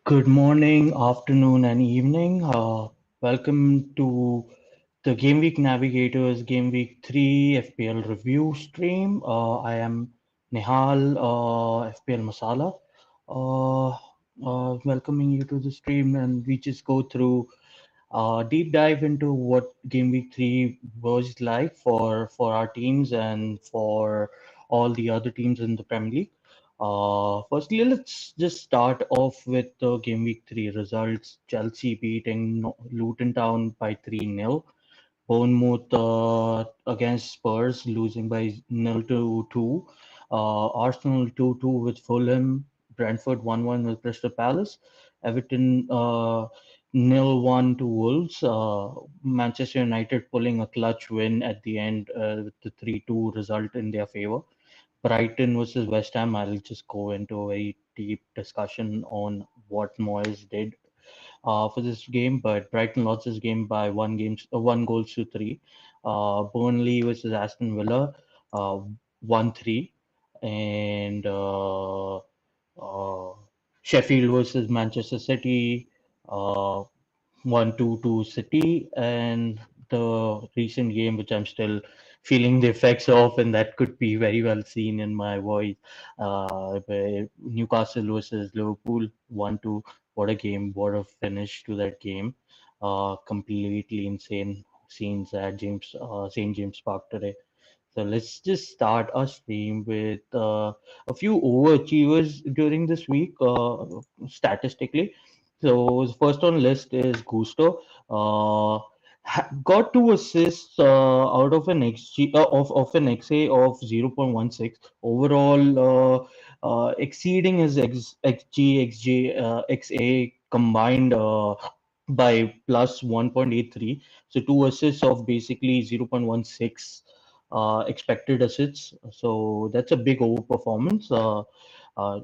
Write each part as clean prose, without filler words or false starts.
Good morning, afternoon, and evening. Welcome to the Gameweek Navigators Game Week 3 FPL review stream. I am Nehal, FPL Masala, uh, welcoming you to the stream, and we just go through deep dive into what Game Week 3 was like for our teams and for all the other teams in the Premier League. Firstly, let's just start off with the Game Week 3 results. Chelsea beating Luton Town by 3-0. Bournemouth against Spurs losing by 0-2. Arsenal 2-2 with Fulham. Brentford 1-1 with Crystal Palace. Everton 0-1 to Wolves. Manchester United pulling a clutch win at the end with the 3-2 result in their favor. Brighton versus West Ham. I'll just go into a very deep discussion on what Moyes did for this game, but Brighton lost this game by one goals to three. Burnley versus Aston Villa, 1-3, and uh, Sheffield versus Manchester City, 1-2 to City, and the recent game, which I'm still feeling the effects of, and that could be very well seen in my voice. Where Newcastle versus Liverpool, 1-2. What a game! What a finish to that game! Completely insane scenes at St James Park today. So let's just start our stream with a few overachievers during this week, statistically. So the first on list is Gusto. Got two assists out of an XG of an XA of 0.16. Overall, exceeding his XA combined by plus 1.83. So two assists of basically 0.16 expected assists. So that's a big overperformance.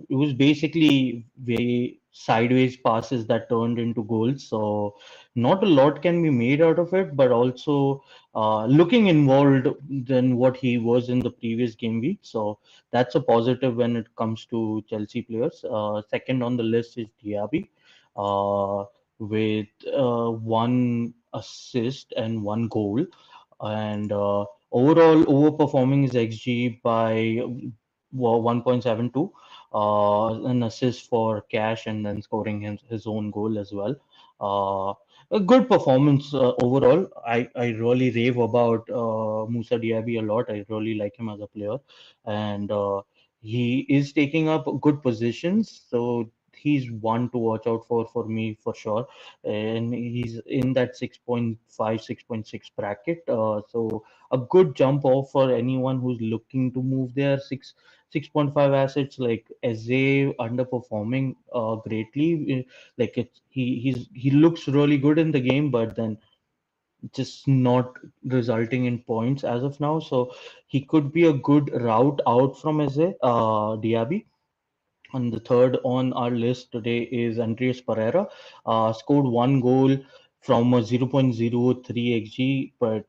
It was basically very sideways passes that turned into goals. So not a lot can be made out of it, but also looking involved than what he was in the previous game week. So that's a positive when it comes to Chelsea players. Second on the list is Diaby, uh, with one assist and one goal, and overall overperforming his XG by 1.72, an assist for Cash, and then scoring his own goal as well. Uh, a good performance overall. I really rave about Musa Diaby a lot. I really like him as a player, and he is taking up good positions. So he's one to watch out for me for sure, and he's in that 6.5, 6.6 bracket. So a good jump off for anyone who's looking to move their 6.5 assets. Like Eze underperforming greatly. Like he looks really good in the game, but then just not resulting in points as of now. So he could be a good route out from Eze, Diaby. And the third on our list today is Andreas Pereira. Scored one goal from a 0.03 xg, but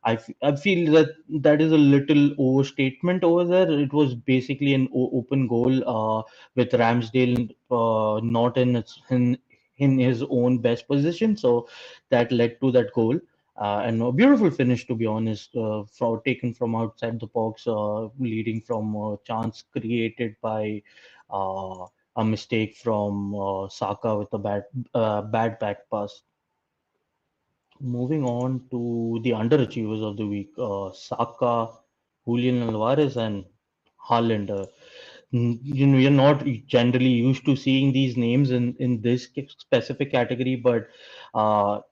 I feel that that is a little overstatement over there. It was basically an open goal with Ramsdale not in his own best position, so that led to that goal. And a beautiful finish, to be honest, taken from outside the box, leading from a chance created by uh, a mistake from Saka with a bad back pass. Moving on to the underachievers of the week, Saka, Julian Alvarez, and Haaland. You're not generally used to seeing these names in this specific category, but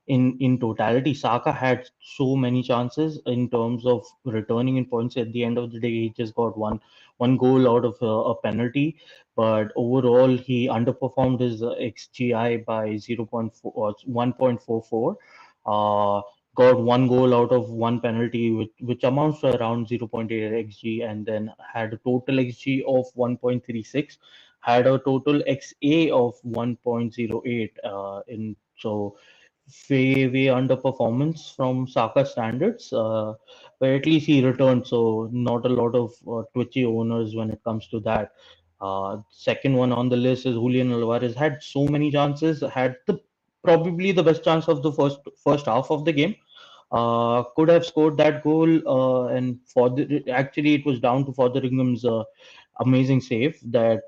in totality, Saka had so many chances in terms of returning in points. At the end of the day, he just got one goal out of a penalty, but overall he underperformed his XGI by 0.4 1.44. Uh, got one goal out of one penalty, which amounts to around 0.8 xg, and then had a total xg of 1.36, had a total xa of 1.08. In so way underperformance from Saka standards, but at least he returned. So not a lot of twitchy owners when it comes to that. Second one on the list is Julian Alvarez. Had so many chances, had the probably the best chance of the first half of the game. Could have scored that goal, and for the actually it was down to Fotheringham's amazing save that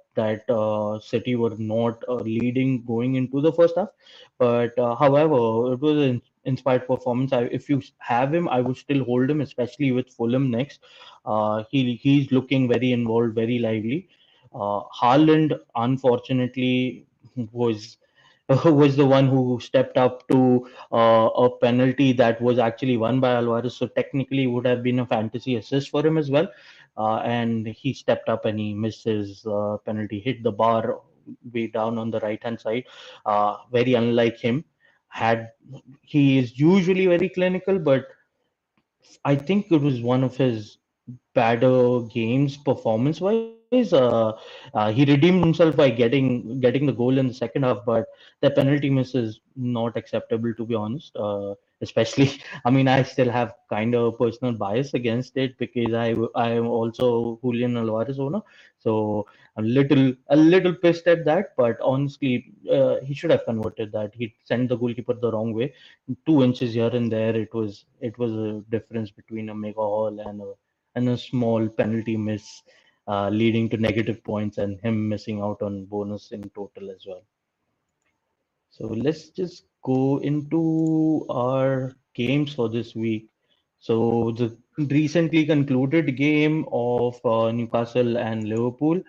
City were not leading going into the first half. But however, it was an inspired performance. If you have him, I would still hold him, especially with Fulham next. He's looking very involved, very lively. Haaland, unfortunately, was was the one who stepped up to a penalty that was actually won by Alvarez. So technically, would have been a fantasy assist for him as well. And he stepped up and he missed his penalty, hit the bar way down on the right hand side. Very unlike him. Had he is usually very clinical, but I think it was one of his better games performance wise. He redeemed himself by getting the goal in the second half, but the penalty miss is not acceptable to be honest. Especially, I mean, I still have kind of a personal bias against it because I am also Julian Alvarez owner, so a little pissed at that. But honestly, he should have converted that. He sent the goalkeeper the wrong way, 2 inches here and there. It was a difference between a mega haul and a small penalty miss, leading to negative points and him missing out on bonus in total as well. So let's just go into our games for this week. So the recently concluded game of Newcastle and Liverpool,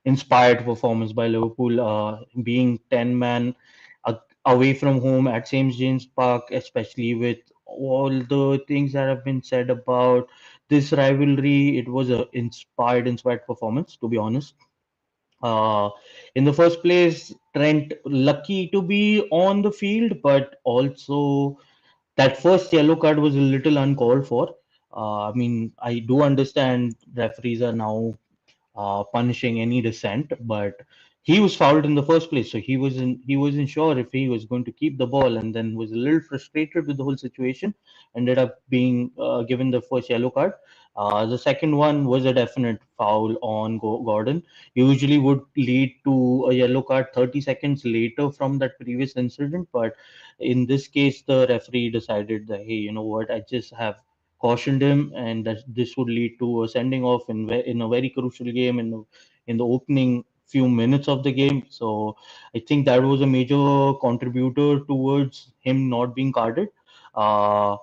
inspired performance by Liverpool, being 10 man away from home at St James Park, especially with all the things that have been said about this rivalry. It was a inspired performance, to be honest. uh, in the first place, Trent lucky to be on the field, but also that first yellow card was a little uncalled for. I mean, I do understand referees are now punishing any dissent, but he was fouled in the first place, so he wasn't sure if he was going to keep the ball, and then was a little frustrated with the whole situation. Ended up being given the first yellow card. The second one was a definite foul on Gordon. Usually would lead to a yellow card 30 seconds later from that previous incident, but in this case, the referee decided that, hey, you know what, I just have cautioned him, and that this would lead to a sending off in a very crucial game in the opening few minutes of the game. So I think that was a major contributor towards him not being carded. Uh,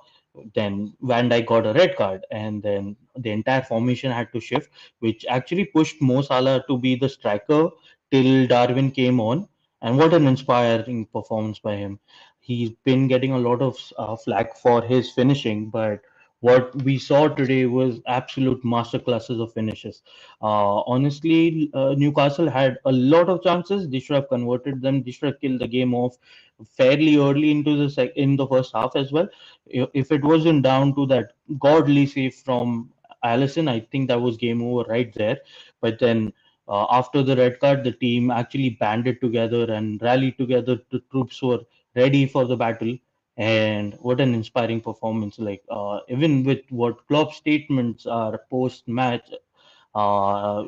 then Van Dijk got a red card, and then the entire formation had to shift, which actually pushed Mo Salah to be the striker till Darwin came on. And what an inspiring performance by him. He's been getting a lot of flack for his finishing, but what we saw today was absolute masterclasses of finishes. Honestly, Newcastle had a lot of chances. They should have converted them. They should have killed the game off fairly early into in the first half as well. If it wasn't down to that godly save from Allison, I think that was game over right there. But then. After the red card, the team actually banded together and rallied together. The troops were ready for the battle, and what an inspiring performance! Like even with what Klopp's statements are post match,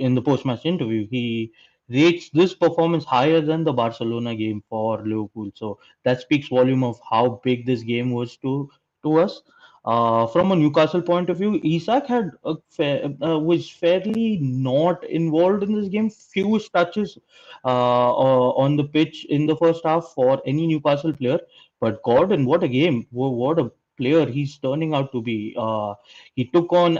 in the post match interview, he rates this performance higher than the Barcelona game for Liverpool. So that speaks volume of how big this game was to us. From a Newcastle point of view, Isak was fairly not involved in this game. Fewest touches on the pitch in the first half for any Newcastle player. But Gordon, what a game! What a player he's turning out to be. He took on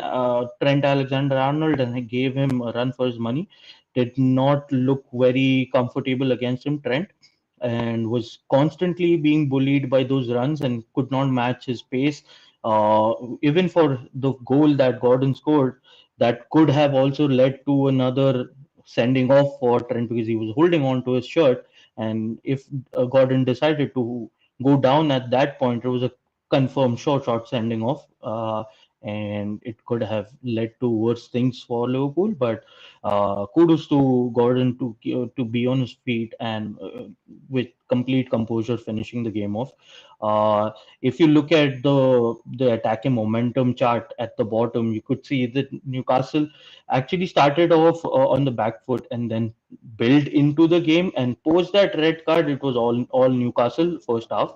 Trent Alexander-Arnold and he gave him a run for his money. Did not look very comfortable against him, Trent, and was constantly being bullied by those runs and could not match his pace. Even for the goal that Gordon scored, that could have also led to another sending off for Trent because he was holding on to his shirt. And if Gordon decided to go down at that point, it was a confirmed short sending off. And it could have led to worse things for Liverpool. But kudos to Gordon to be on his feet and with complete composure finishing the game off. Uh, if you look at the attacking momentum chart at the bottom, you could see that Newcastle actually started off on the back foot and then built into the game. And post that red card, it was all Newcastle first half,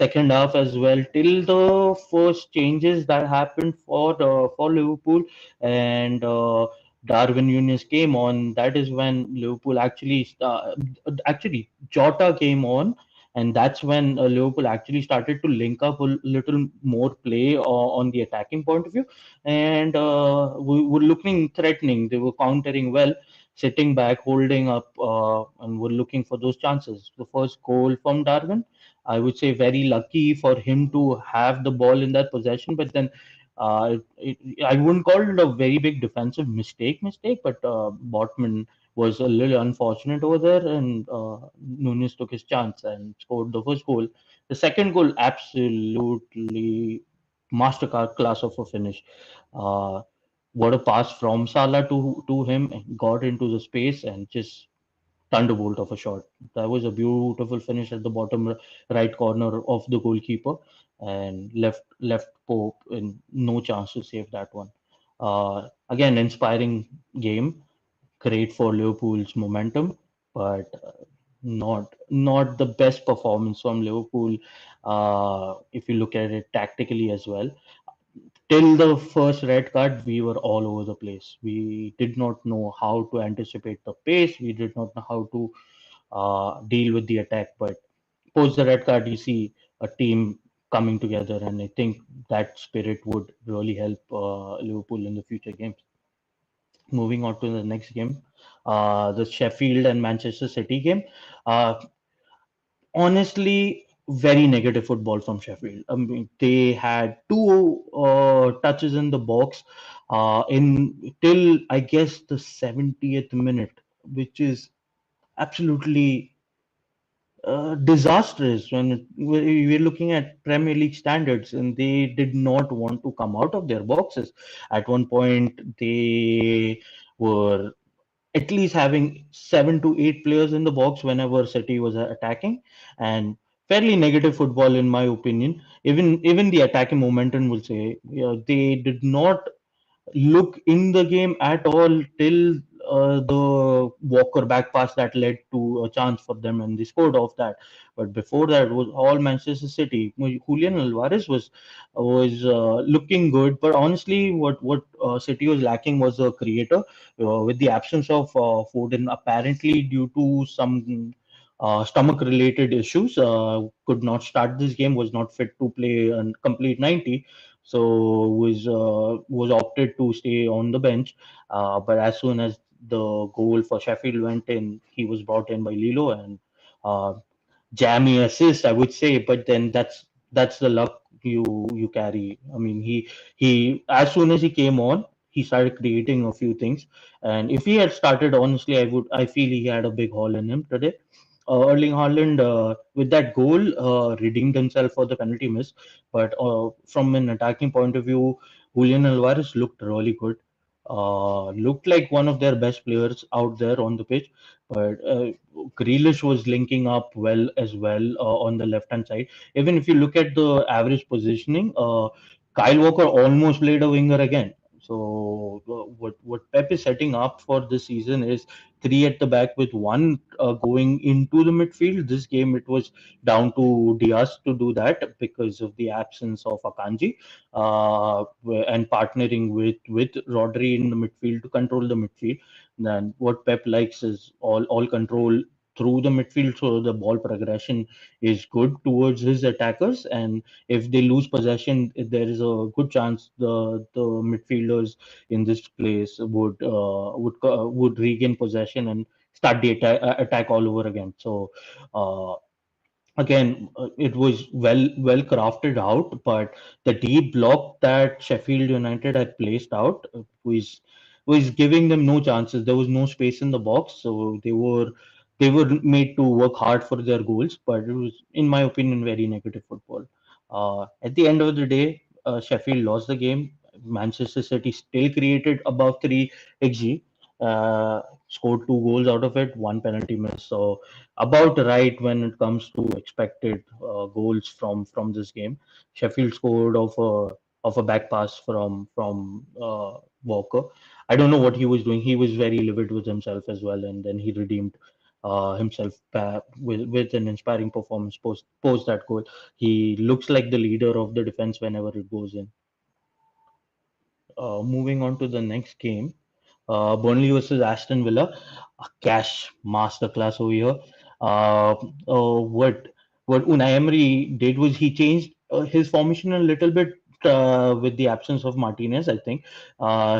second half as well, till the first changes that happened for Liverpool and. Darwin Nunes came on. That is when Liverpool actually Jota came on, and that's when Liverpool actually started to link up a little more play on the attacking point of view, and we were looking threatening. They were countering well, sitting back, holding up, and were looking for those chances. The first goal from Darwin, I would say, very lucky for him to have the ball in that possession, but then. I wouldn't call it a very big defensive mistake, but Botman was a little unfortunate over there, and Nunes took his chance and scored the first goal. The second goal, absolutely class of a finish. Uh, what a pass from Salah to him, got into the space and just thunderbolt of a shot. That was a beautiful finish at the bottom right corner of the goalkeeper, and left Pope in no chance to save that one. Again, inspiring game, great for Liverpool's momentum, but not the best performance from Liverpool. If you look at it tactically as well, till the first red card, we were all over the place. We did not know how to anticipate the pace. We did not know how to deal with the attack. But post the red card, you see a team coming together, and I think that spirit would really help Liverpool in the future games. Moving on to the next game, the Sheffield and Manchester City game. Uh, Honestly, very negative football from Sheffield. I mean, they had two touches in the box in till I guess the 70th minute, which is absolutely disastrous when we're looking at Premier League standards, and they did not want to come out of their boxes. At one point, they were at least having 7 to 8 players in the box whenever City was attacking, and fairly negative football in my opinion. Even the attacking momentum will say, they did not look in the game at all till the Walker back pass that led to a chance for them, and they scored off that. But before that was all Manchester City. Julian Alvarez was looking good, but honestly, what City was lacking was a creator. With the absence of Foden, apparently due to some stomach related issues, could not start this game, was not fit to play a complete 90, so was opted to stay on the bench. But as soon as the goal for Sheffield went in, he was brought in by Lilo, and uh, jammy assist, I would say. But then that's the luck you carry. I mean, he as soon as he came on, he started creating a few things. And if he had started, honestly, I feel he had a big haul in him today. Erling Haaland, with that goal, redeemed himself for the penalty miss. But from an attacking point of view, Julian Alvarez looked really good. Looked like one of their best players out there on the pitch. But Grealish was linking up well as well on the left hand side. Even if you look at the average positioning, Kyle Walker almost played a winger again. So what Pep is setting up for this season is three at the back with one going into the midfield. This game it was down to Diaz to do that because of the absence of Akanji, and partnering with Rodri in the midfield to control the midfield. Then what Pep likes is all control through the midfield, so the ball progression is good towards his attackers. And if they lose possession, there is a good chance the midfielders in this place would regain possession and start the attack all over again. So uh, again, it was well crafted out, but the deep block that Sheffield United had placed out was giving them no chances. There was no space in the box, so they were made to work hard for their goals. But it was, in my opinion, very negative football. At the end of the day, Sheffield lost the game. Manchester City still created above 3 xg, scored 2 goals out of it, one penalty miss. So about right when it comes to expected goals from this game. Sheffield scored of a back pass from Walker. I don't know what he was doing. He was very livid with himself as well, and then he redeemed himself back with an inspiring performance post that goal. He looks like the leader of the defense whenever it goes in. Moving on to the next game, Burnley versus Aston Villa, a cash masterclass over here. Uh, what Unai Emery did was he changed his formation a little bit with the absence of Martinez. I think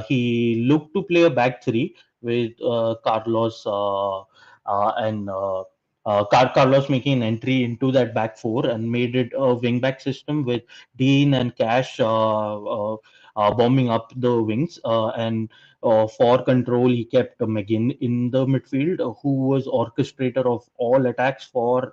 he looked to play a back three with Carlos and Carlos making an entry into that back four and made it a wing back system with Dean and Cash bombing up the wings and for control, he kept McGinn in the midfield, who was orchestrator of all attacks for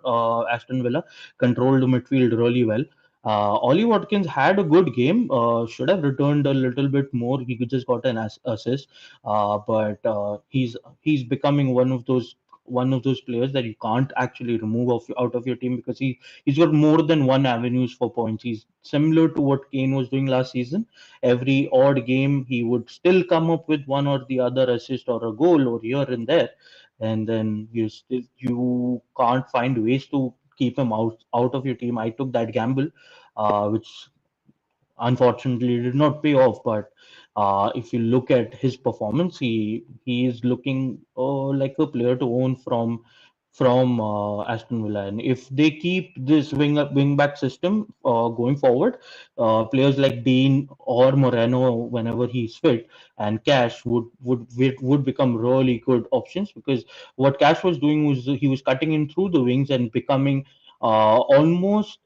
Aston Villa, controlled the midfield really well. Ollie Watkins had a good game, should have returned a little bit more. He just got an assist, but he's becoming one of those players that you can't actually remove out of your team because he's got more than one avenues for points. He's similar to what Kane was doing last season. Every odd game he would still come up with one or the other assist or a goal or here and there, and then you can't find ways to keep him out of your team. I took that gamble, which unfortunately did not pay off. But if you look at his performance, he is looking like a player to own from Aston Villa. And if they keep this wing back system going forward, players like Dean or Moreno, whenever he's fit, and Cash would become really good options because what Cash was doing was he was cutting in through the wings and becoming almost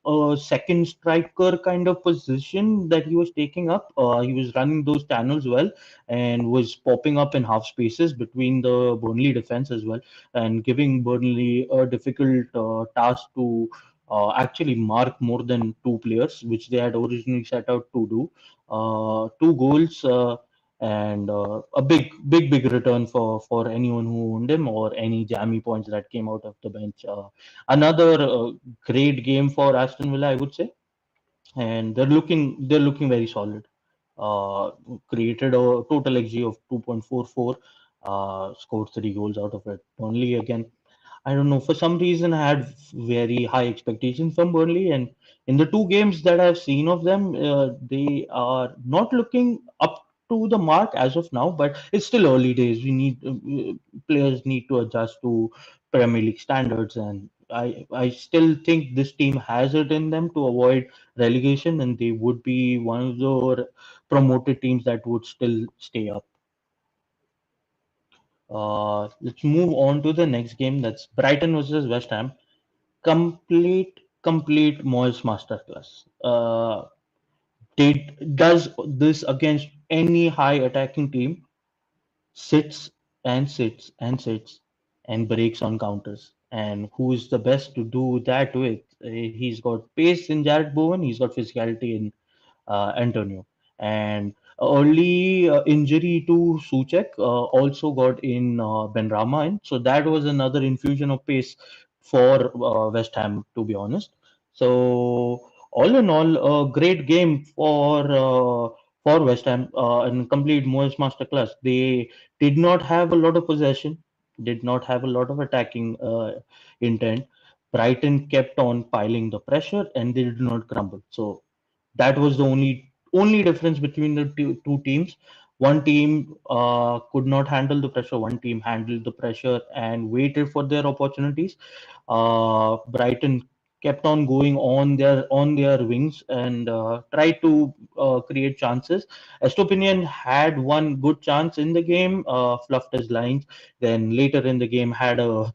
a second striker kind of position that he was taking up. He was running those channels well and was popping up in half spaces between the Burnley defense as well, and giving Burnley a difficult task to actually mark more than two players, which they had originally set out to do. 2 goals. And a big return for anyone who owned him or any jammy points that came out of the bench. Another great game for Aston Villa, I would say, and they're looking very solid. Uh, Created a total XG of 2.44, scored 3 goals out of it. Only again, I don't know. For some reason, I had very high expectations from Burnley, and in the two games that I've seen of them, they are not looking up to the mark as of now. But it's still early days. Players need to adjust to Premier League standards, and I still think this team has it in them to avoid relegation, and they would be one of the promoted teams that would still stay up. Let's move on to the next game. That's Brighton versus West Ham. Complete Moyes masterclass. Does this against any high attacking team, sits and sits and sits and breaks on counters. And who is the best to do that with? He's got pace in Jared Bowen. He's got physicality in Antonio. And early injury to Suchek also got in Benrahma in. So that was another infusion of pace for West Ham, to be honest. So all in all, a great game for West Ham and complete Moyes masterclass. They did not have a lot of possession, did not have a lot of attacking intent. Brighton kept on piling the pressure and they did not crumble. So that was the only difference between the two teams. One team could not handle the pressure. One team handled the pressure and waited for their opportunities. Brighton kept on going on their wings and tried to create chances. Estopinian had one good chance in the game, fluffed his lines. Then later in the game had a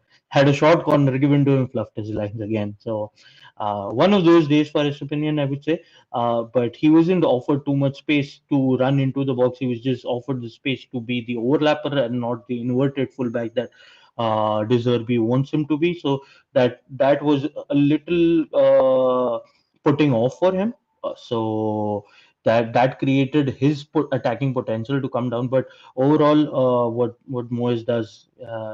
short corner given to him, fluffed his lines again. So one of those days for Estopinian, I would say. But he wasn't offered too much space to run into the box. He was just offered the space to be the overlapper and not the inverted fullback that De Zerbi wants him to be. So that was a little putting off for him. So that created his attacking potential to come down. But overall, what Moyes does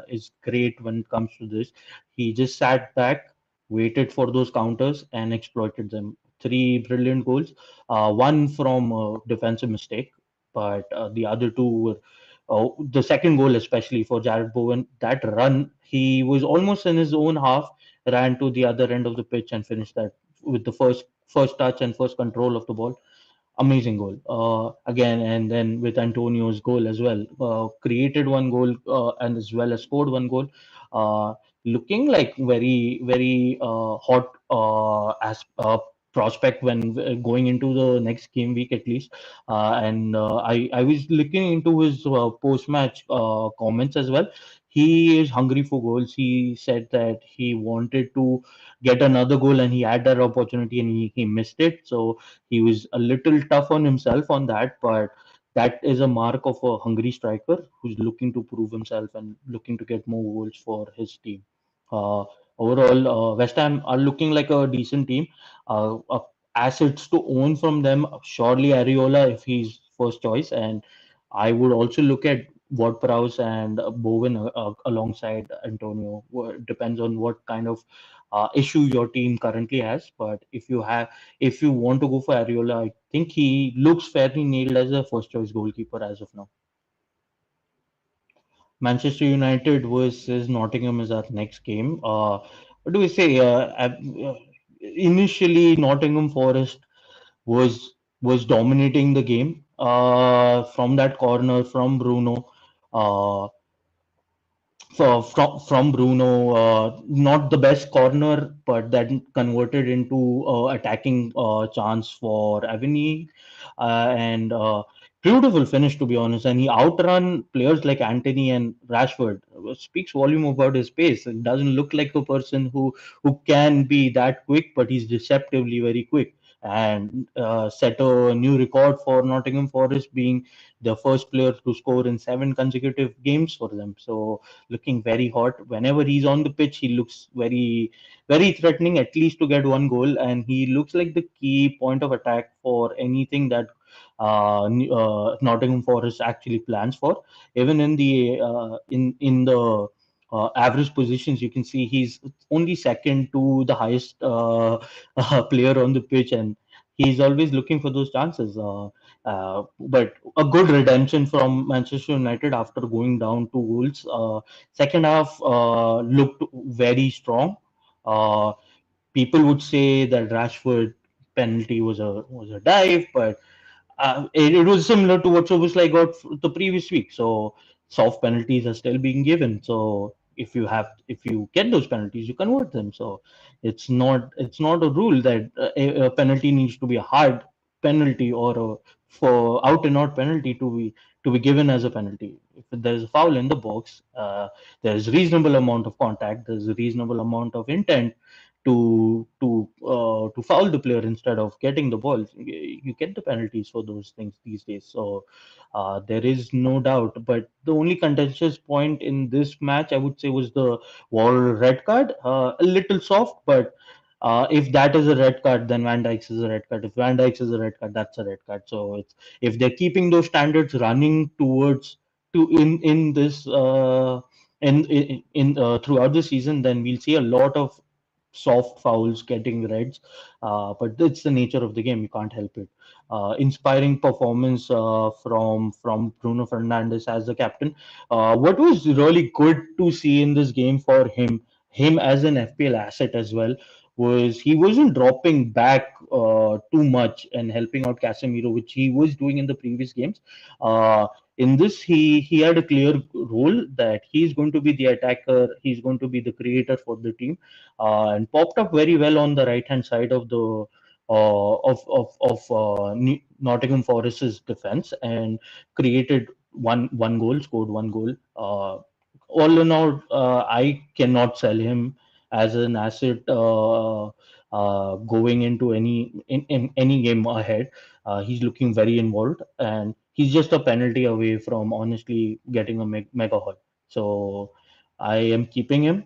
is great when it comes to this. He just sat back, waited for those counters, and exploited them. Three brilliant goals, one from a defensive mistake, but the other two were. The second goal, especially for Jared Bowen, that run, he was almost in his own half, ran to the other end of the pitch and finished that with the first touch and first control of the ball. Amazing goal again, and then with Antonio's goal as well, created one goal and as well as scored one goal. uh, Looking like very hot as prospect when going into the next game week at least. And I was looking into his post match comments as well. He is hungry for goals. He said that he wanted to get another goal and he had that opportunity and he missed it. So he was a little tough on himself on that, but that is a mark of a hungry striker who's looking to prove himself and looking to get more goals for his team. Uh, Overall, West Ham are looking like a decent team. Assets to own from them, surely Areola if he's first choice, and I would also look at Ward Prowse and Bowen alongside Antonio. Depends on what kind of issue your team currently has. But if you want to go for Areola, I think he looks fairly nailed as a first choice goalkeeper as of now. Manchester United versus Nottingham is our next game. What do we say? Initially, Nottingham Forest was dominating the game from that corner from Bruno. Uh, from Bruno, not the best corner, but that converted into attacking chance for Aveni, and beautiful finish to be honest. And he outrun players like Anthony and Rashford. Speaks volume about his pace. It doesn't look like a person who can be that quick, but he's deceptively very quick. And set a new record for Nottingham Forest, being the first player to score in 7 consecutive games for them. So looking very hot. Whenever he's on the pitch, he looks very threatening, at least to get one goal, and he looks like the key point of attack for anything that Nottingham Forest actually plans for. Even in the average positions, you can see he's only second to the highest player on the pitch, and he's always looking for those chances. But a good redemption from Manchester United after going down 2 goals. Second half looked very strong. Uh, People would say that Rashford penalty was a dive, but it was similar to what Soboslai got the previous week. So soft penalties are still being given. So if you get those penalties, you convert them. So it's not a rule that a penalty needs to be a hard penalty or a for out and out penalty to be given as a penalty. If there's a foul in the box, there's reasonable amount of contact, there's a reasonable amount of intent to foul the player instead of getting the ball. You get the penalties for those things these days. So there is no doubt. But the only contentious point in this match, I would say, was the Wall red card. A little soft, but if that is a red card, then Van Dijk's is a red card. If Van Dijk's is a red card, that's a red card. So it's if they're keeping those standards running towards to in this throughout the season, then we'll see a lot of soft fouls, getting reds. But it's the nature of the game. You can't help it. Inspiring performance from Bruno Fernandes as the captain. What was really good to see in this game for him as an FPL asset as well, was he wasn't dropping back too much and helping out Casemiro, which he was doing in the previous games. Uh, in this, he had a clear role that he's going to be the attacker, he's going to be the creator for the team, and popped up very well on the right hand side of the Nottingham Forest's defense and created one goal, scored one goal. All in all, I cannot sell him as an asset going into in any game ahead. He's looking very involved, and he's just a penalty away from honestly getting a mega haul. So I am keeping him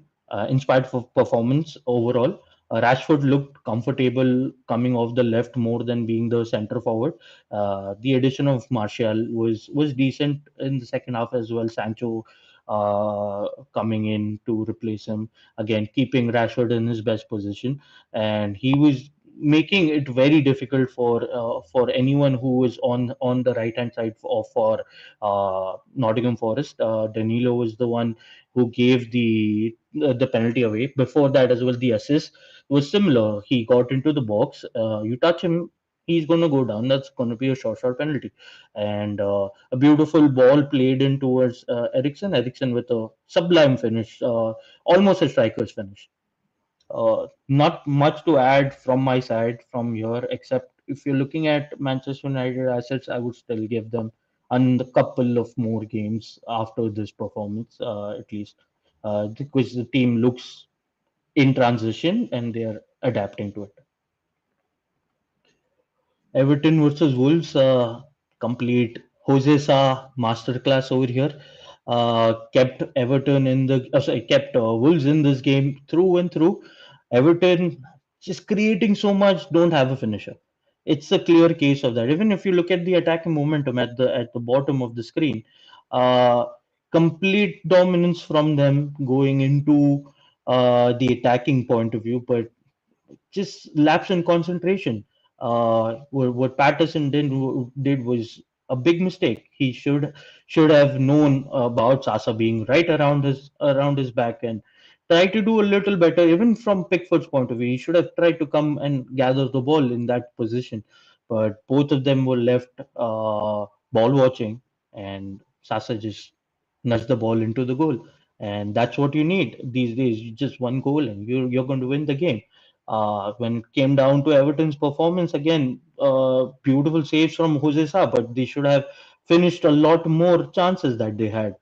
in spite of performance overall. Rashford looked comfortable coming off the left more than being the center forward. The addition of Martial was decent in the second half as well. Sancho coming in to replace him again, keeping Rashford in his best position, and he was making it very difficult for anyone who was on the right hand side for Nottingham Forest. Danilo was the one who gave the penalty away. Before that as well, the assist was similar. He got into the box. You touch him, he's going to go down. That's going to be a short penalty. And a beautiful ball played in towards Ericsson. Ericsson with a sublime finish, almost a striker's finish. Not much to add from my side from here, except if you're looking at Manchester United assets, I would still give them a couple of more games after this performance, at least, because the team looks in transition and they are adapting to it. Everton versus Wolves, complete Jose Sa masterclass over here. Kept Everton in the sorry, kept Wolves in this game through and through. Everton just creating so much, don't have a finisher. It's a clear case of that. Even if you look at the attacking momentum at the bottom of the screen, uh, complete dominance from them going into the attacking point of view, but just lapse in concentration. What Patterson did was a big mistake. He should have known about Sasa being right around his back and try to do a little better. Even from Pickford's point of view, he should have tried to come and gather the ball in that position. But both of them were left ball watching, and Sasa just nudged the ball into the goal. And that's what you need these days. Just one goal, and you're going to win the game. When it came down to Everton's performance, again, beautiful saves from Jose Sa, but they should have finished a lot more chances that they had.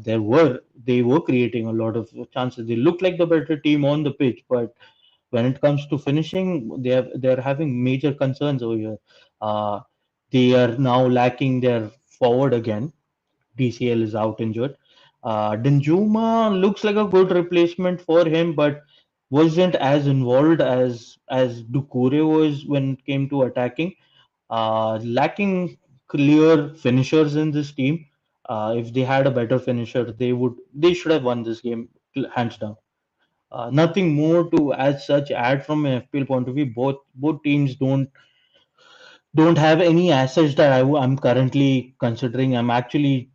They were creating a lot of chances. They looked like the better team on the pitch, but when it comes to finishing, they're having major concerns over here. Uh, they are now lacking their forward again. DCL is out injured. Danjuma looks like a good replacement for him, but wasn't as involved as Doucouré was when it came to attacking. Lacking clear finishers in this team. If they had a better finisher, they should have won this game hands down. Nothing more to as such add from an FPL point of view. Both teams don't have any assets that I'm currently considering. I'm actually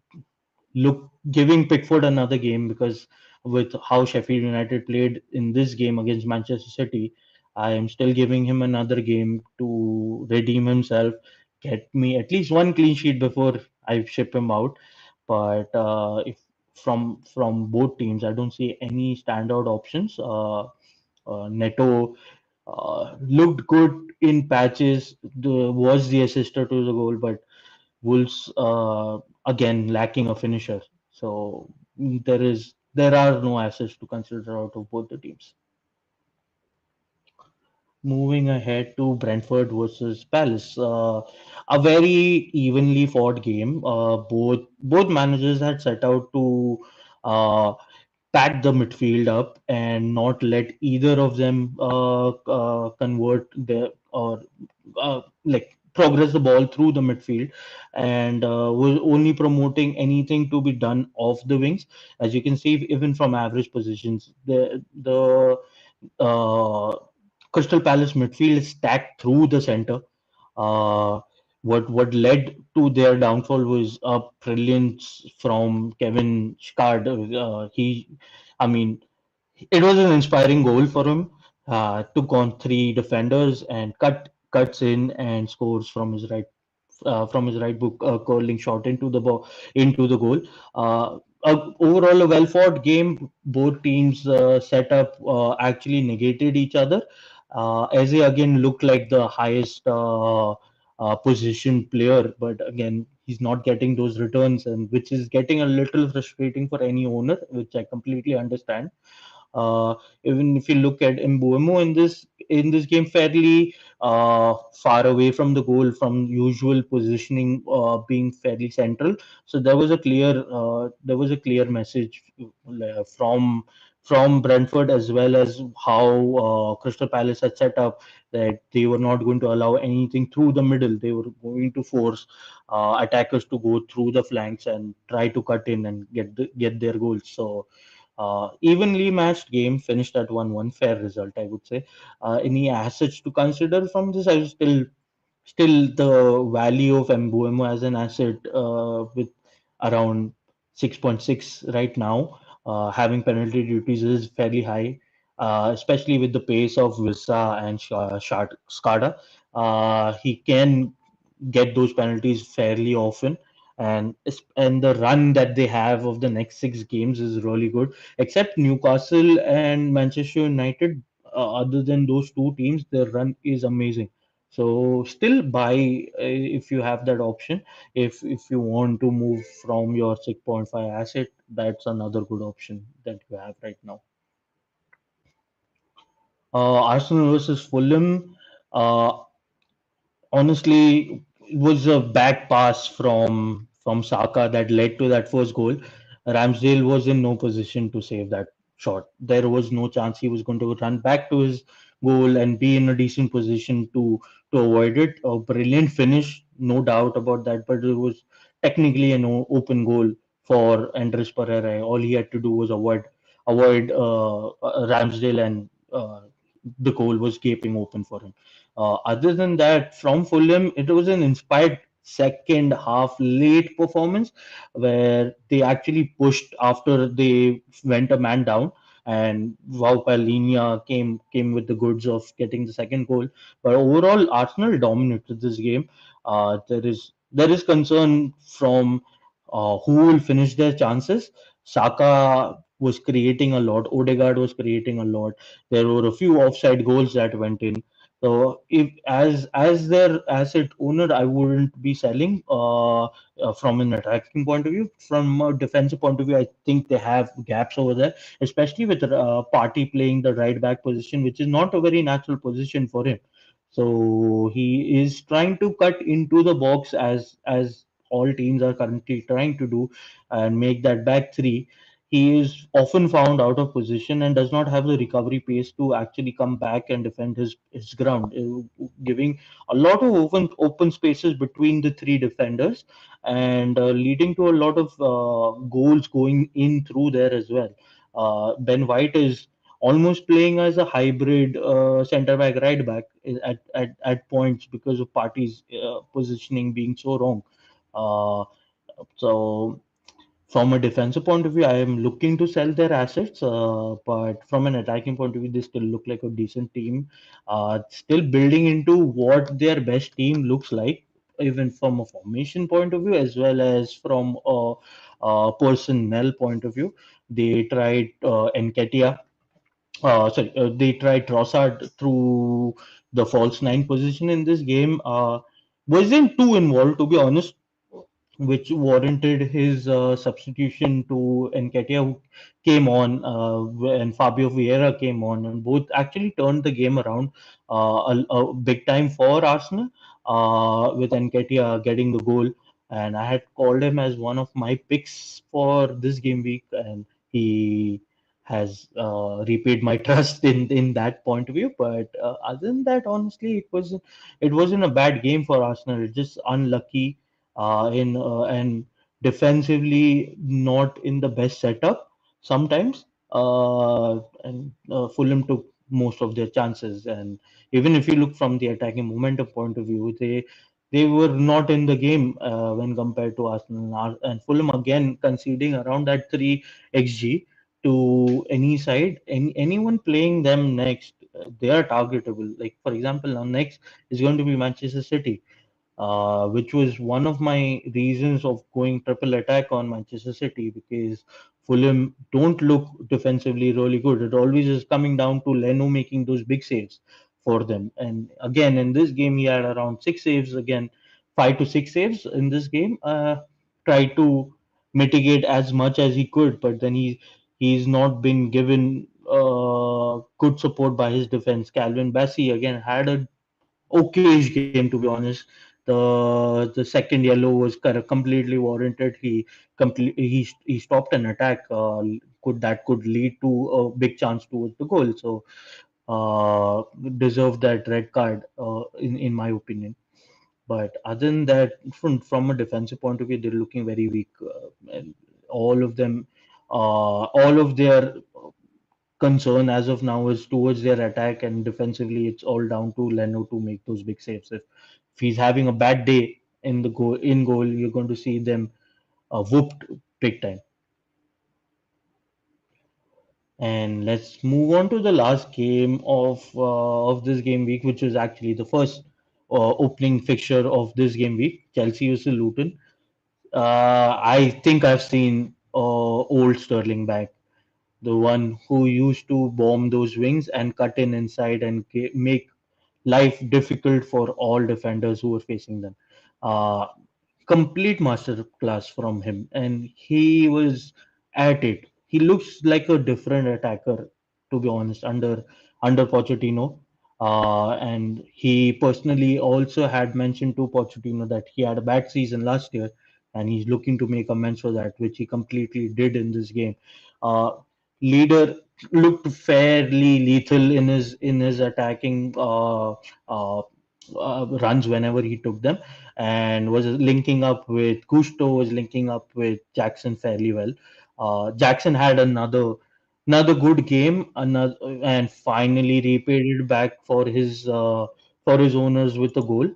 look giving Pickford another game because with how Sheffield United played in this game against Manchester City, I am still giving him another game to redeem himself, get me at least one clean sheet before I ship him out. But if from both teams, I don't see any standout options. Neto looked good in patches. Was the assister to the goal, but Wolves again lacking a finisher. So there are no assets to consider out of both the teams. Moving ahead to Brentford versus Palace, a very evenly fought game. Both managers had set out to uh, pack the midfield up and not let either of them convert their or like progress the ball through the midfield, and was only promoting anything to be done off the wings. As you can see, even from average positions, the uh, Crystal Palace midfield is stacked through the center. Uh, what led to their downfall was a brilliance from Kevin Schard. I mean, it was an inspiring goal for him. Took on three defenders and cuts in and scores from his right book, curling shot into the ball into the goal. Overall, a well fought game. Both teams setup actually negated each other. Eze again looked like the highest position player, but again he's not getting those returns, and which is getting a little frustrating for any owner, which I completely understand. Uh, Even if you look at Mbuemo in this game, fairly far away from the goal, from usual positioning, being fairly central. So there was a clear message from from Brentford, as well as how Crystal Palace had set up, that they were not going to allow anything through the middle. They were going to force attackers to go through the flanks and try to cut in and get their goals. So evenly matched game, finished at 1-1, fair result, I would say. Any assets to consider from this? I would still the value of Mbuemo as an asset with around 6.6 right now. Having penalty duties is fairly high, especially with the pace of Vissa and Skada. He can get those penalties fairly often. And the run that they have of the next 6 games is really good. Except Newcastle and Manchester United, other than those two teams, their run is amazing. So still buy if you have that option. If you want to move from your 6.5 asset, that's another good option that you have right now. Arsenal versus Fulham. Uh, Honestly, it was a back pass from Saka that led to that first goal. Ramsdale was in no position to save that shot. There was no chance he was going to run back to his goal and be in a decent position to avoid it. A brilliant finish, no doubt about that, but it was technically an open goal for Andres Pereira. All he had to do was avoid Ramsdale, and the goal was gaping open for him. Other than that, from Fulham, it was an inspired second half late performance where they actually pushed after they went a man down, and Wow Palhinha came with the goods of getting the second goal. But overall, Arsenal dominated this game. There is concern from who will finish their chances. Saka was creating a lot. Odegaard was creating a lot. There were a few offside goals that went in. So if as their asset owner, I wouldn't be selling from an attacking point of view. From a defensive point of view, I think they have gaps over there, especially with Partey playing the right back position, which is not a very natural position for him. So he is trying to cut into the box as all teams are currently trying to do, and make that back three. He is often found out of position and does not have the recovery pace to actually come back and defend his ground, giving a lot of open spaces between the three defenders, and leading to a lot of goals going in through there as well. Ben White is almost playing as a hybrid centre back right back at points because of Partey's positioning being so wrong. Uh, so from a defensive point of view, I am looking to sell their assets, but from an attacking point of view, they still look like a decent team. Still building into what their best team looks like, even from a formation point of view as well as from a personnel point of view. They tried Nketiah. They tried Trossard through the false nine position in this game. Wasn't too involved, to be honest, which warranted his substitution to Nketiah, who came on when Fabio Vieira came on, and both actually turned the game around a big time for Arsenal, with Nketiah getting the goal. And I had called him as one of my picks for this game week, and he has repaid my trust in that point of view. But other than that, honestly, it wasn't a bad game for Arsenal. It's just unlucky in and defensively not in the best setup sometimes. And Fulham took most of their chances, and even if you look from the attacking momentum point of view, they were not in the game when compared to Arsenal. And Fulham again conceding around that 3 xg to any side. Anyone playing them next, they are targetable. Like for example, now next is going to be Manchester City, which was one of my reasons of going triple attack on Manchester City, because Fulham don't look defensively really good. It always is coming down to Leno making those big saves for them. And again, in this game, he had around 6 saves, again, 5 to 6 saves in this game. Tried to mitigate as much as he could, but then he's not been given good support by his defense. Calvin Bassey again had a okayish game, to be honest. The second yellow was completely warranted. He stopped an attack. could lead to a big chance towards the goal. So uh, deserve that red card in my opinion. But other than that, from a defensive point of view, they're looking very weak. And all of them, all of their concern as of now is towards their attack, and defensively, it's all down to Leno to make those big saves. If he's having a bad day in goal, you're going to see them whooped big time. And let's move on to the last game of this game week, which was actually the first opening fixture of this game week, Chelsea versus Luton. I think I've seen old Sterling back, the one who used to bomb those wings and cut in inside and make life difficult for all defenders who were facing them. Uh, Complete master class from him, and he was at it. He looks like a different attacker, to be honest, under Pochettino. And he personally also had mentioned to Pochettino that he had a bad season last year, and he's looking to make amends for that, which he completely did in this game. Uh, Leader looked fairly lethal in his attacking runs whenever he took them, and was linking up with Gusto, was linking up with Jackson fairly well. Jackson had another good game, another, and finally repaid it back for his owners with a goal.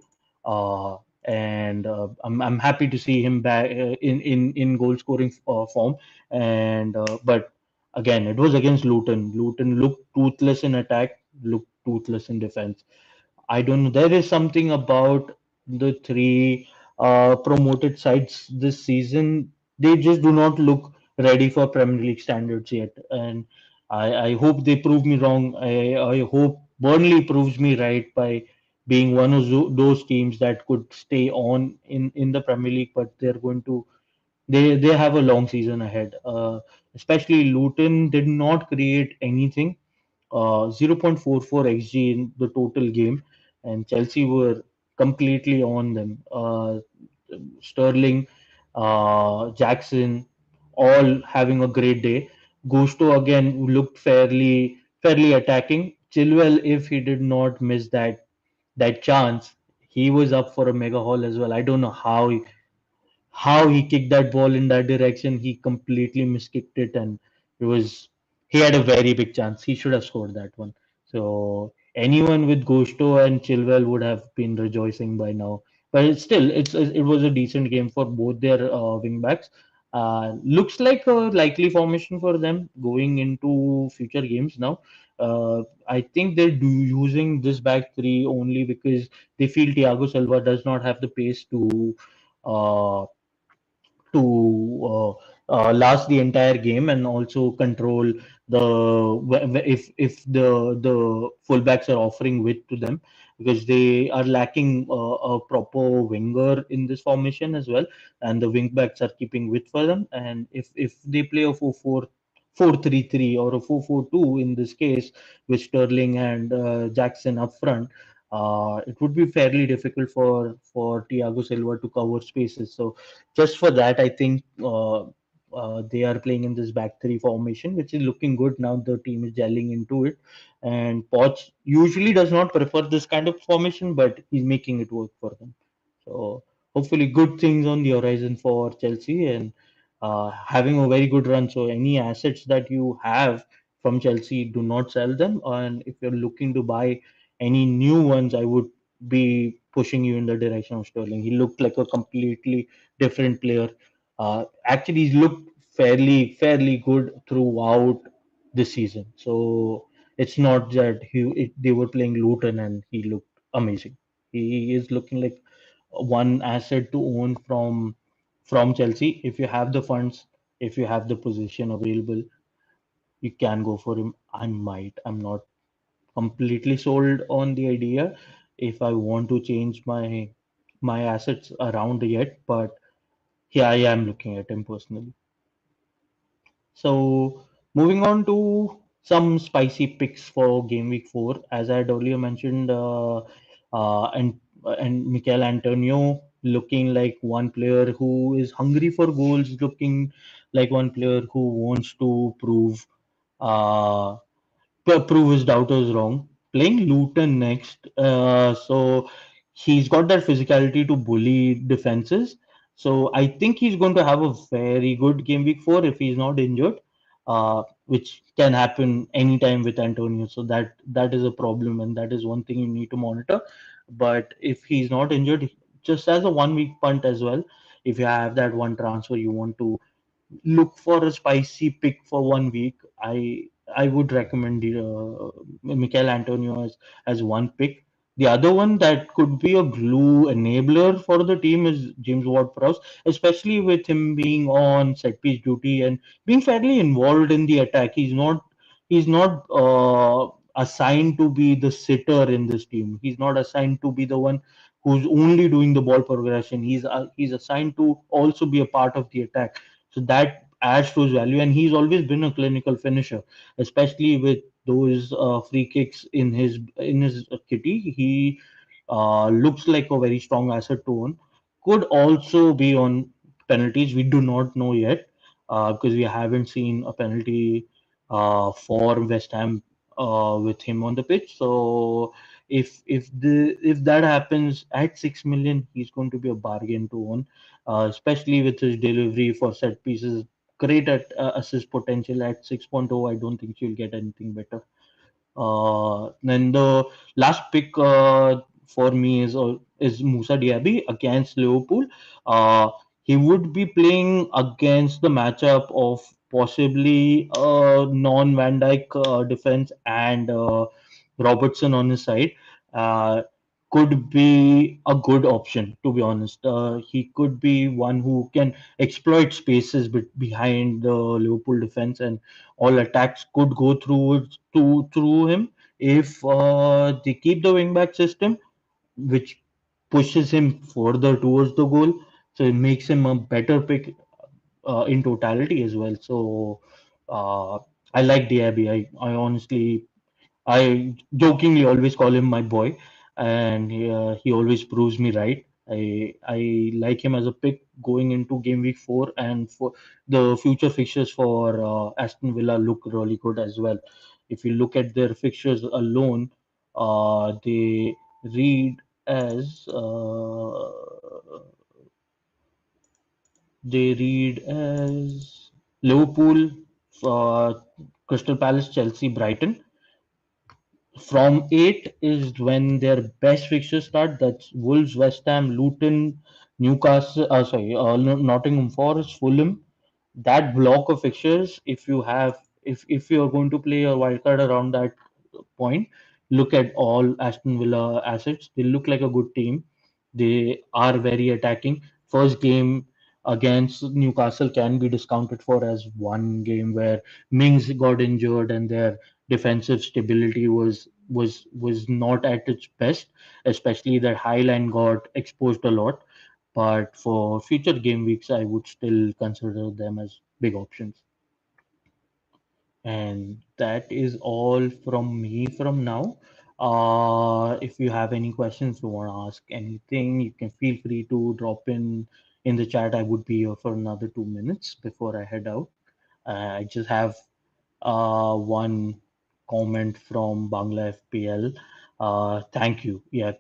Uh, and I'm happy to see him back in goal scoring form. And but again, it was against Luton. Luton looked toothless in attack, looked toothless in defense. I don't know. There is something about the three promoted sides this season. They just do not look ready for Premier League standards yet, and I hope they prove me wrong. I hope Burnley proves me right by being one of those teams that could stay on in the Premier League, but they have a long season ahead. Especially Luton did not create anything, 0.44 xg in the total game, and Chelsea were completely on them. Sterling, Jackson, all having a great day. Gusto again looked fairly attacking. Chilwell, if he did not miss that chance, he was up for a mega haul as well. I don't know how he kicked that ball in that direction. He completely miskicked it, and it was he had a very big chance. He should have scored that one. So anyone with Gusto and Chilwell would have been rejoicing by now. But it was a decent game for both their wing backs. Looks like a likely formation for them going into future games now. I think they're using this back three only because they feel Thiago Silva does not have the pace uh, to last the entire game and also control if the fullbacks are offering width to them, because they are lacking a proper winger in this formation as well, and the wing backs are keeping width for them. And if they play a 4-4-3-3 or a 4-4-2 in this case with Sterling and Jackson up front, it would be fairly difficult for Thiago Silva to cover spaces. So just for that, I think they are playing in this back three formation, which is looking good now. The team is gelling into it, and Poch usually does not prefer this kind of formation, but he's making it work for them. So hopefully, good things on the horizon for Chelsea, and having a very good run. So any assets that you have from Chelsea, do not sell them, and if you're looking to buy any new ones, I would be pushing you in the direction of Sterling. He looked like a completely different player. Actually, he's looked fairly good throughout the season. So it's not that they were playing Luton and he looked amazing. He is looking like one asset to own from Chelsea. If you have the funds, if you have the position available, you can go for him. I'm not completely sold on the idea if I want to change my assets around yet, but yeah, I am looking at him personally. So moving on to some spicy picks for game week 4, as I had earlier mentioned, uh, and and Mikel Antonio looking like one player who is hungry for goals, looking like one player who wants to uh, prove his doubters wrong. Playing Luton next, so he's got that physicality to bully defenses. So I think he's going to have a very good game week 4 if he's not injured, which can happen anytime with Antonio. So that is a problem, and that is one thing you need to monitor. But if he's not injured, just as a 1 week punt as well, if you have that one transfer you want to look for a spicy pick for 1 week, I would recommend Mikel Antonio as one pick. The other one that could be a glue enabler for the team is James Ward-Prowse, especially with him being on set piece duty and being fairly involved in the attack. He's not assigned to be the sitter in this team. He's not assigned to be the one who's only doing the ball progression. He's assigned to also be a part of the attack, so that adds to his value, and he's always been a clinical finisher, especially with those free kicks in his kitty. He looks like a very strong asset to own. Could also be on penalties. We do not know yet because we haven't seen a penalty for West Ham with him on the pitch. So if that happens at 6 million, he's going to be a bargain to own, especially with his delivery for set pieces. Great at assist potential at 6.0. I don't think you'll get anything better. Then the last pick for me is Musa Diaby against Liverpool. Uh, he would be playing against the matchup of possibly non Van Dijk defense and Robertson on his side. Uh, could be a good option, to be honest. He could be one who can exploit spaces behind the Liverpool defense, and all attacks could go through him if they keep the wing back system, which pushes him further towards the goal. So it makes him a better pick in totality as well. So uh, I like Diaby. I honestly, I jokingly always call him my boy, and he always proves me right. I like him as a pick going into game week 4, and for the future fixtures for Aston Villa look really good as well. If you look at their fixtures alone, they read as Liverpool, uh, Crystal Palace, Chelsea, Brighton. From 8 is when their best fixtures start. That's Wolves, West Ham, Luton, Newcastle, Nottingham Forest, Fulham. That block of fixtures, if you're going to play a wild card around that point, look at all Aston Villa assets. They look like a good team. They are very attacking. First game against Newcastle can be discounted for as one game where Mings got injured and their defensive stability was not at its best, especially that Highline got exposed a lot. But for future game weeks, I would still consider them as big options. And that is all from me from now. If you have any questions, you want to ask anything, you can feel free to drop in the chat. I would be here for another 2 minutes before I head out. I just have one comment from Bangla FPL. Thank you. Yeah,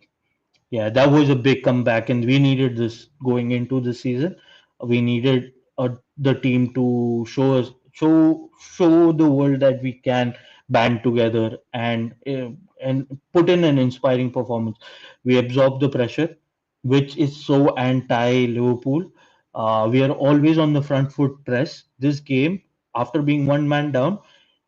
yeah, that was a big comeback, and we needed this going into the season. We needed the team to show the world that we can band together and put in an inspiring performance. We absorbed the pressure, which is so anti-Liverpool. We are always on the front foot press. This game, after being one man down,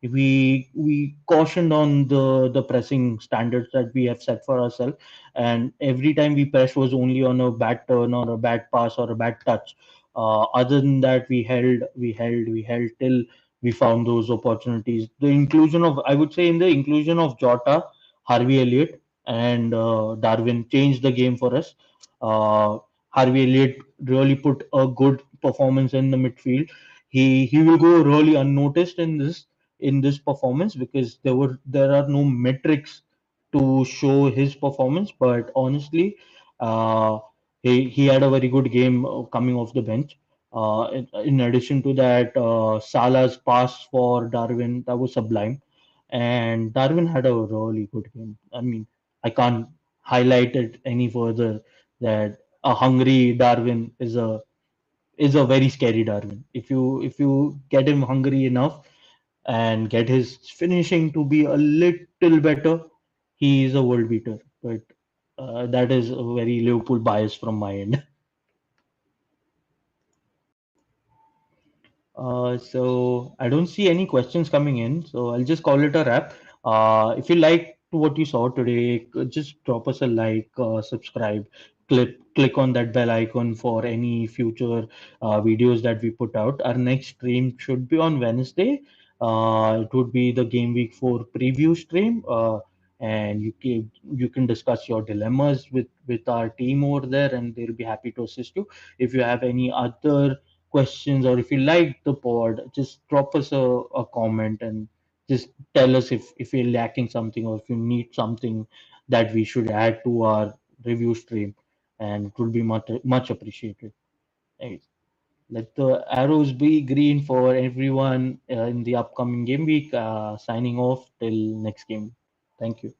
we cautioned on the pressing standards that we have set for ourselves, and every time we pressed was only on a bad turn or a bad pass or a bad touch. Other than that, we held till we found those opportunities. The inclusion of, I would say, in the inclusion of Jota, Harvey Elliott, and Darwin changed the game for us. Uh, Harvey Elliott really put a good performance in the midfield. He will go really unnoticed in this performance because there are no metrics to show his performance. But honestly, uh, he had a very good game coming off the bench. In addition to that, Salah's pass for Darwin, that was sublime, and Darwin had a really good game. I mean, I can't highlight it any further that a hungry Darwin is a very scary Darwin. If you get him hungry enough and get his finishing to be a little better, he is a world beater. But that is a very Liverpool bias from my end. So I don't see any questions coming in, so I'll just call it a wrap. If you like what you saw today, just drop us a like, subscribe, click on that bell icon for any future videos that we put out. Our next stream should be on Wednesday. It would be the Game Week 4 preview stream, and you can discuss your dilemmas with our team over there, and they'll be happy to assist you. If you have any other questions or if you like the pod, just drop us a comment and just tell us if you're lacking something or if you need something that we should add to our review stream, and it will be much appreciated. Anyways, let the arrows be green for everyone in the upcoming game week. Signing off till next game. Thank you.